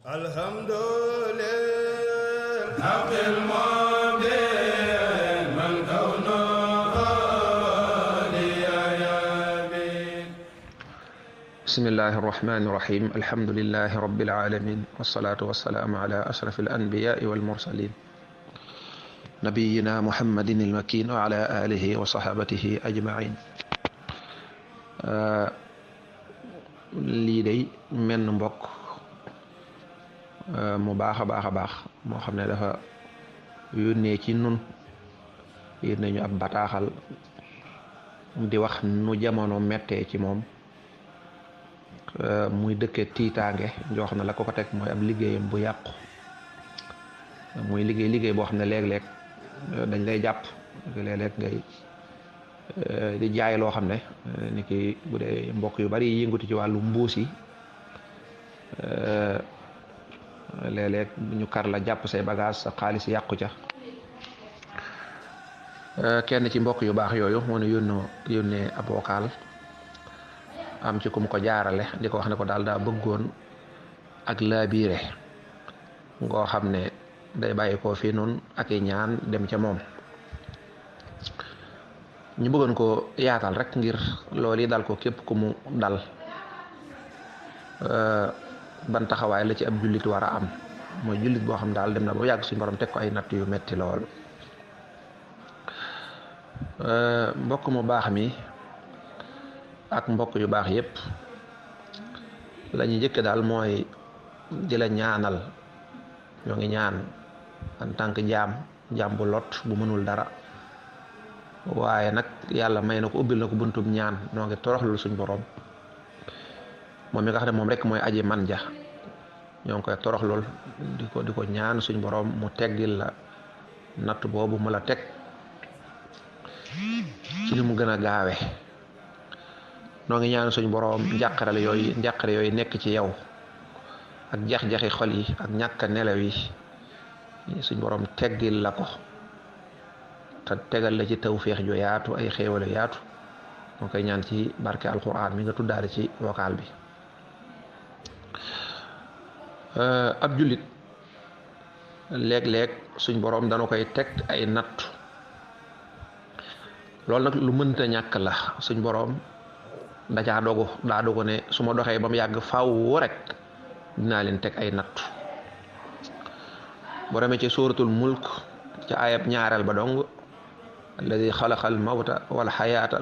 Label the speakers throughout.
Speaker 1: الحمد لله حق المبين من كونه ليبين.
Speaker 2: بسم الله الرحمن الرحيم. الحمد لله رب العالمين، والصلاة والسلام على أشرف الأنبياء والمرسلين نبينا محمد المكين وعلى آله وصحابته أجمعين. lii day menn mbokk mu baax a baax moo xam ne dafa yónnee ci nun yónnee ñu ab bataaxal di wax nu jamono mettee ci moom, muy dëkke tiitaange joo xam ne la ko teg mooy ab liggéeyam bu yàqu. muy liggéey boo xam ne léeg-léeg dañ lay jàpp, léeg-léeg ngay di jaay loo xam ne ni ki bu dee mbokk yu bari yëngatu ci wàllu mbuus yi, léeg-léeg ñu kar la jàpp say bagage, sa xaalis yàqu ca. kenn ci mbokk yu baax yooyu moo ne yónnee ab vocal am ci kum ko jaarale di ko wax ne ko daal daa bëggoon ak laabiire ngoo xam ne day bàyyi ko fii noonu ak i ñaan dem ca moom. ñu bëggoon ko yaatal rek ngir loolu yi dal ko képp ku mu dal, ban taxawaay la ci ab jullit war a am. mooy jullit boo xam daal dem na ba yàgg suñu borom teg ko ay natt yu metti lool. mbokk mu baax mi ak mbokk yu baax yépp la ñuy njëkk daal mooy di la ñaanal. ñoo ngi ñaan en tant que jaam bu lot bu mënul dara, waaye nag yàlla may na ko, ubbil na ko buntub ñaan. noo ngi toroxlul suñ borom moom mi nga xam ne moom rek mooy aji man ja. ñoo ngi koy toroxlul di ko ñaan suñ borom mu teggil la natt boobu mu la teg ci li mu gën a gaawe. noo ngi ñaan suñ borom njàqare yooyu nekk ci yow ak jax-jaxi xol yi ak ñàkk nelaw yi, suñ borom teggil la ko te tegal la ci tawféex ju yaatu, ay xéewal yu yaatu. moo koy ñaan ci barke alquran mi nga tuddaale ci vocal bi. ab jullit léeg-léeg suñ borom dana koy teg ay natt. loolu nag lu mënta ñàkk la. suñ borom daa dogu ne su ma doxee ba mu yàgg faaw rek dinaa leen teg ay natt. boo demee ci suuratul mulk ci ayab ñaareel ba dong, alladi xalaqal mawta wal xayaata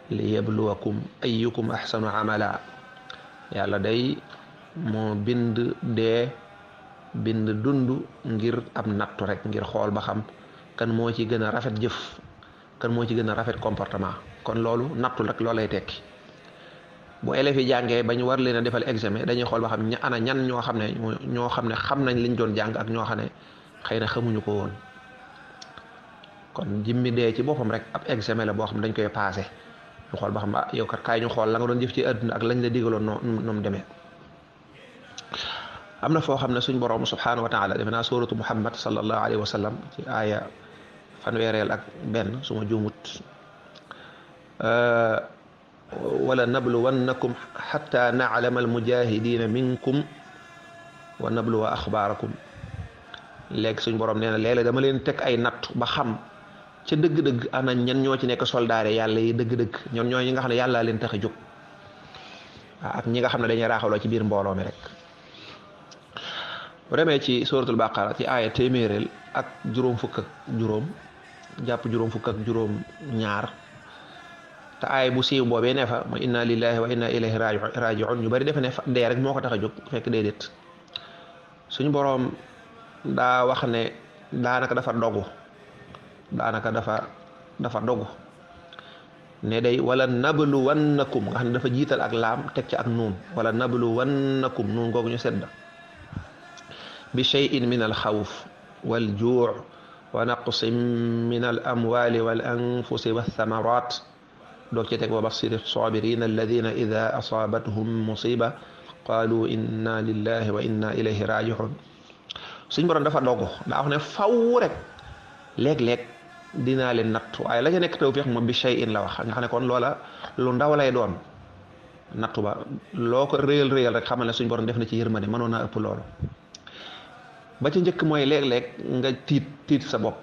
Speaker 2: li yabluwakum ayyukum ahsanu amala. yàlla day moo bind dee bind dund ngir ab nattu rek, ngir xool ba xam kan moo ci gën a rafet jëf, kan moo ci gën a rafet comportement. kon loolu nattu rek loolay tekki. bu élèves yi jàngee ba ñu war leen a defal examen, dañuy xool ba xam ñan ñoo xam ne xam nañ liñ doon jàng ak ñoo xam ne xëy na xamuñu ko woon. kon jimmi dee ci boppam rek ab examen la boo xam ne dañ koy passé. ñu xool ba xam yow kat kaay ñu xool la nga doon jëf ci àdduna ak lañ la digaloon noonu demee. am na foo xam ne suñ borom subhanahu wa taala, defe naa suratu muhammad sallallahu alayhi wa sallam ci aaya fanweereel ak benn su ma juumut, wala nabluwannakum xatta naclama almujahidina minkum wa nabluwa axbaarakum. léegi suñ borom nee na léeg-léeg dama leen teg ay natt ba xam ca dëgg-dëgg ana ñan ñoo ci nekk soldaare yàlla yi dëgg-dëgg, ñoom ñooy ñi nga xam ne yàlla leen tax a jóg, ak ñi nga xam ne dañuy raaxaloo ci biir mbooloo mi rek. bu demee ci suratul baqara ci aaya téeméereel ak juróom fukk ak juróom ñaar, te aaya bu siiw boobee ne fa mooy inna lillahi wa inna ilayhi rajiun. ñu bari defe ne dee rek moo ko tax a jóg, fekk déedéet. suñu boroom daa wax ne daanaka dafa dogu ne day wala nabluwannakum, nga xam ne dafa jiital ak laam teg ci ak nuun. wala nabluwannakum, nuun googu ñu sedda, bi shay'in min al xawf wal juu' wa naqsin min al amwali wal anfusi wa thamarat. doog ci teg wa bashiri sabirina alladina ida asaabathum musiba qalu inna lillahi wa inna ilayhi raji'un. suñ borom dafa dogu, daa wax ne faw rek léeg-léeg dinaa leen natt, waaye la ca nekk tawfiq moom bi shay'in la wax, nga xam ne kon loola lu ndaw lay doon. nattu ba loo ko réyal rek xamal ne suñ borom def na ci yërmande mënoon naa ëpp loolu. ba ca njëkk mooy léeg-léeg nga tiit sa bopp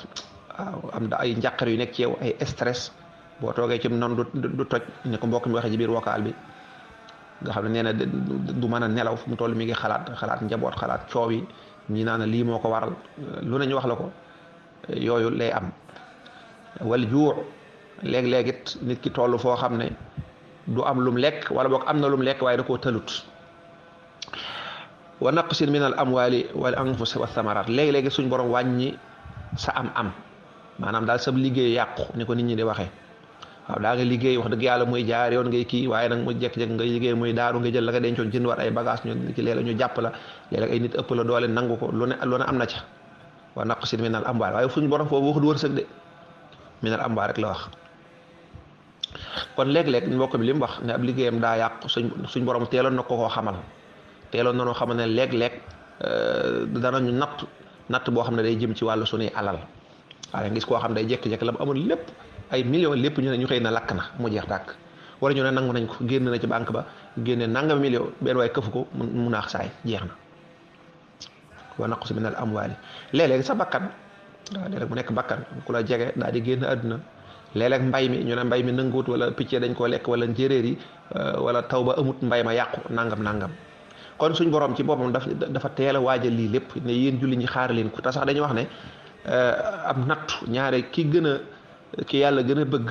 Speaker 2: waaw am da ay njàqar yu nekk ci yow ay stress boo toogee ci noonu du toj ni ko mbokk mi waxee ci biir vocal bi nga xam ne nee na du mën a nelaw fu mu toll mi ngi xalaat njaboot xalaat coow yi ñi naan lii moo ko waral lu ne ñu wax la ko yooyu lay am. wal juu léeg-léeg it nit ki toll foo xam ne du am lum lekk wala boog am na lum lekk waaye da koo tëlut. wa naqsin min al amwali wal anfus wa thamarat léegi-léegi suñ borom wàññi sa am maanaam daal sab liggéey yàqu ni ko nit ñi di waxee waaw daa nga liggéey wax dëgg yàlla muy jaar yoon ngay kii waaye nag mu jekk-jekk ngay liggéey muy daaru nga jël la nga dencoon jënd war ay bagage ñu ci léeg-léeg ñu jàpp la léeg-léeg ay nit ëpp la doole nangu ko lu ne am na ca wa naqsin min al amwali waaye suñ borom foofu waxut wërsëg de min al amwali rek la wax. kon léeg-léeg mbokk bi li mu wax ne ab liggéeyam daa yàqu suñ borom teeloon na ko koo xamal teeloon na noo xam ne léeg-léeg danañu natt boo xam ne day jëm ci wàllu suñuy alal waaye gis koo xam ne day jékki-jékki la mu amoon lépp ay millions lépp ñu xëy na lakk na mu jeex tàkk wala ñu ne nangu nañ ko génn na ci banque ba génne nangam million benn waaye këfu ko mu naax saay jeex na. wa naqsi min al amwali léeg-léeg sa bakkan waaw léeg-léeg mu nekk bakkan ku la jege daal di génn àdduna léeg-léeg mbay mi ñu ne mbay mi nanguwut wala picc dañ koo lekk wala njéeréer yi wala taw ba amut mbay ma yàqu nangam. kon suñ borom ci boppam dafa teel a waajal lii lépp ne yéen julli ñi xaar leen ko te sax dañuy wax ne am nattu ñaare ki yàlla gën a bëgg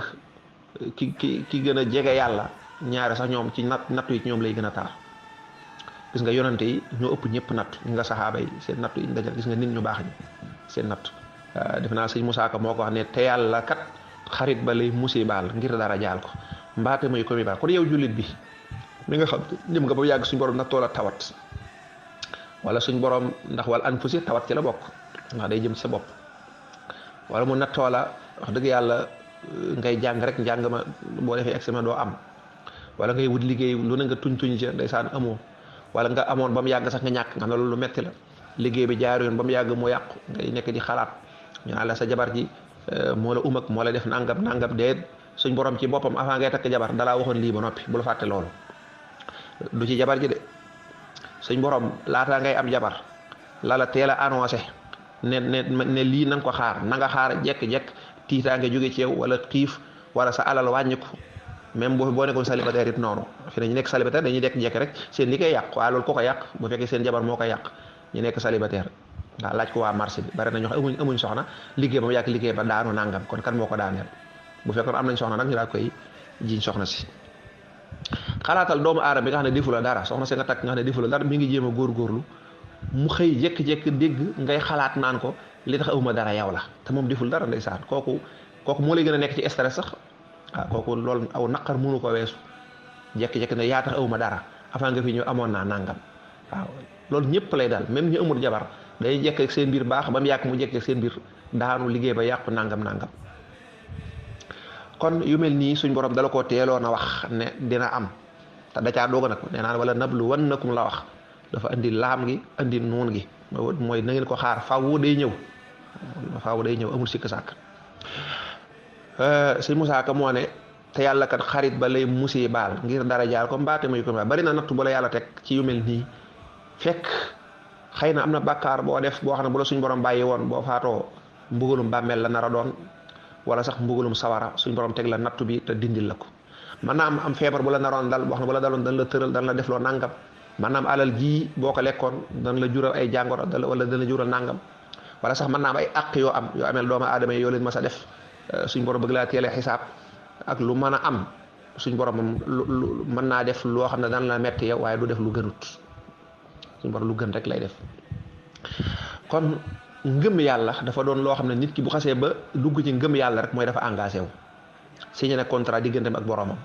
Speaker 2: ki gën a jege yàlla ñaare sax ñoom ci nattu yi ñoom lay gën a tar gis nga yonante yi ñoo ëpp ñëpp natt gis nga saxaaba yi seen nattu yi ñu dajal gis nga nit ñu baax ñi seen natt def naa sëñ Musaa Ka moo ko wax ne te yàlla kat xarit ba lay musibaal ngir dara jaal ko mbaate muy ko mi baal kon yow jullit bi mi nga xam jëm nga ba yàgg suñ borom nattoo la tawat wala suñ borom ndax wala anfusi tawat ci la bokk ndax day jëm ci sa bopp wala mu nattoo la wax dëgg yàlla ngay jàng rek njàng ma boo defee examen doo am wala ngay wut liggéey lu ne nga tuñ ca ndeysaan amoo wala nga amoon ba mu yàgg sax nga ñàkk nga xam ne loolu lu metti la liggéey bi jaar yoon ba mu yàgg mu yàqu ngay nekk di xalaat ñu naan la sa jabar ji moo la umak moo la def nangam déet suñ borom ci boppam avant ngay takk jabar dalaa waxoon lii ba noppi bu la fàtte loolu du ci jabar ji de suñ borom laataa ngay am jabar la teel a annoncé ne lii na nga ko xaar na nga xaar jekk-jekk tiitaa nga jóge ci yow wala xiif wala sa alal wàññiku même boo nekkoon célibataire it noonu fi ne ñu nekk célibataire dañuy jekk rek seen li koy yàq waaye loolu ko ko yàq bu fekkee seen jabar moo koy yàq ñu nekk célibataire waaw laaj ko waa marché bi bari na ñoo xam amuñ soxna liggéey ba mu yàgg liggéey ba daanu nangam kon kan moo ko daaneel bu fekkoon am nañ soxna nag ñu daal koy jiñ soxna si. xalaatal doomu aadama bi nga xam ne defu la dara soxna si nga takk nga xam ne defu la dara mi ngi jéem a góorgóorlu mu xëy jékki-jékki dégg ngay xalaat naan ko li tax awuma dara yow la te moom deful dara ndeysaan kooku moo lay gën a nekk ci stress sax waaw kooku loolu aw naqar mënu ko weesu jékki-jékki ne yaa tax awuma dara avant nga fi ñëw amoon naa nangam waaw loolu ñëpp lay daal même ñu amul jabar day jekk ak seen biir baax ba mu yàq mu jekk ak seen biir daanu liggéey ba yàqu nangam. kon yu mel nii suñ borom dala koo teeloon a wax ne dina am te da caa doog nag nee naa wala nabluwannakum la wax dafa andi laam gi andi nuun gi mooy na ngeen ko xaar faaw day ñëw amul sikk sàkk. sëñ Musaa Ka moo ne te yàlla kat xarit ba lay musibaal ngir dara jaar ko mbaate muy ko bari na nattu bu la yàlla teg ci yu mel nii fekk xëy na am na bàkkaar boo def boo xam ne bu la suñ borom bàyyi woon boo faatoo mbugalum bàmmeel la nar a doon wala sax mbugalum sawara suñ borom teg la nattu bi te dindil la ko mën naa am feebar bu la naroon dal wax na bu la daloon dan la tëral dan la def loo nangam mën naa am alal ji boo ko lekkoon dan la jural ay jàngoro wala dana jural nangam wala sax mën naa am ay àq yoo amel doomu aadama yi yoo leen mas a def suñ borom bëgg laa teelee xisaab ak lu mën a am suñ borom moom lu mën naa def loo xam ne daan la metti yow waaye du def lu gënut suñ borom lu gën rek lay def. kon ngëm yàlla dafa doon loo xam ne nit ki bu xasee ba dugg ci ngëm yàlla rek mooy dafa engagé wu signé na contrat digganteem ak boromam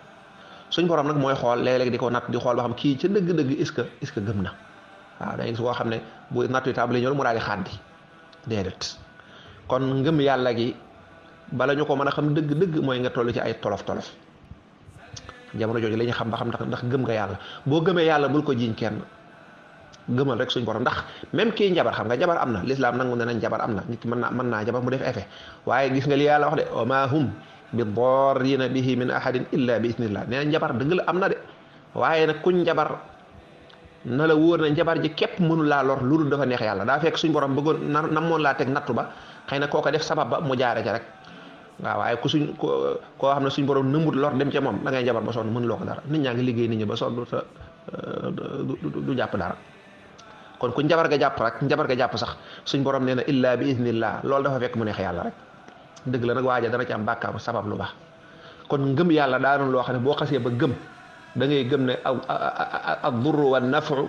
Speaker 2: suñ borom nag mooy xool léeg-léeg di ko natt di xool ba xam kii ca dëgg-dëgg est-ce que gëm na waaw dañuy gis koo xam ne bu nattu table ñëw mu daal di xàddi déedéet kon ngëm yàlla gi bala ñu ko mën a xam dëgg-dëgg mooy nga toll ci ay tolof-tolof jamono jooju la ñuy xam ba xam ndax gëm nga yàlla boo gëmee yàlla bul ko jiiñ kenn gëmal rek suñ borom ndax même kii njabar xam nga jabar am na l'islam nangu ne nañ jabar am na nit ki mën naa jabar mu def effet waaye gis nga li yàlla wax de wa ma hum bi darrina bihi min ahadin illa bi isnillah nee na njabar dëgg la am na de waaye nag kuñ njabar na la wóor na njabar ji képp mënu laa lor lu dul dafa neex yàlla daa fekk suñ borom bëggoon namoon laa teg nattu ba xëy na kooko def sabab ba mu jaare ca rek waaw waaye koo xam ne suñ borom nëmbut lor dem ca moom da ngay njabar ba sonn mënuloo ko dara nit ñaa ngi liggéey nit ñi ba sonn te du jàpp dara kon ku njabar ga jàpp rek njabar ga jàpp sax suñ borom nee na illa bi idnillah loolu dafa fekk mu neex yàlla rek dëgg la nag waaja dana ci am bàkkaaru sabab lu baax kon ngëm yàlla daa doon loo xam ne boo xasee ba gëm da ngay gëm ne ad-durru wan naf'u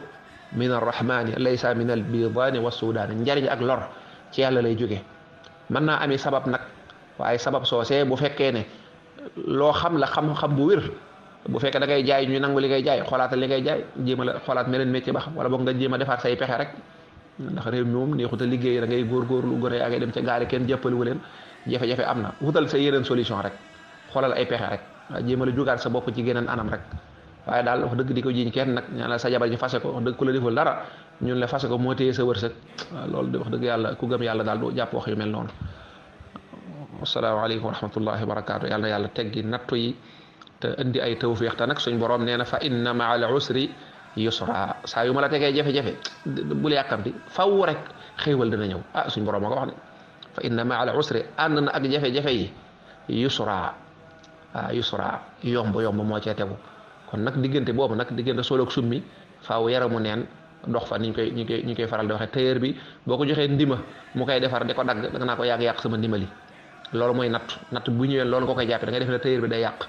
Speaker 2: min arrahmani laysa min al bidaani wa sudaani njariñ ak lor ci yàlla lay jóge mën naa ami sabab nag waaye sabab soosee bu fekkee ne loo xam la xam-xam bu wér bu fekkee da ngay jaay ñu nangu li ngay jaay xoolaatal li ngay jaay jéem a la xoolaat meneen métier ba xam wala boog nga jéem a defaat say pexe rek ndax réew mi moom neexut a liggéey da ngay góorgóorlu gone yaa ngay dem ca gaale kenn jàppaliwu leen jafe-jafe am na wutal sa yeneen solution rek xoolal ay pexe rek waaw jéem a la jugaat sa bopp ci geneen anam rek waaye daal wax dëgg di ko jiñ kenn nag ñaanal sa jabar ji fase ko wax dëgg ku la deful dara ñun la fase ko moo téye sa wërsëg waaw loolu de wax dëgg yàlla ku gëm yàlla daal du jàpp wax yu mel noonu asalaamaaleykum wa rahmatullahi wa barakaatu yàlla na yàlla teggi nattu yi te indi ay tawfiix te nag suñ borom nee na fa inna maa al usri yusra saa yu ma la tegee jafe-jafe bul yàkkamti faw rek xéewal dina ñëw ah suñ borom ma ko wax ne fa inna maa al usri ànd na ak jafe-jafe yi yusra yusra yomb moo cee tegu kon nag diggante boobu nag diggante soloog summi faaw yaramu neen dox fa ñu koy faral di waxe tailleur bi boo ko joxee ndima mu koy defar di ko dagg da nga naa ko yàq sama ndimali loolu mooy natt bu ñëwee loolu nga koy jàppe da ngay def ne tailleur bi day yàq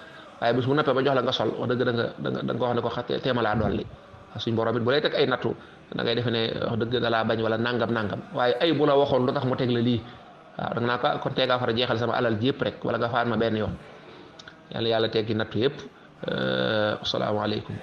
Speaker 2: waaye bis bu nappee ba jox la nga sol wax dëgg da nga ko wax ne ko teema laa dolli suñ borom it bu lay teg ay nattu da ngay defe ne wax dëgg da laa bañ wala nangam waaye ay bu la waxoon lu tax mu teg la lii waaw da nga naa ko kon tee ngaa far a jeexal sama alal ji yëpp rek wala nga faan ma benn yoon yàlla teggi nattu yëpp asalaamaaleykum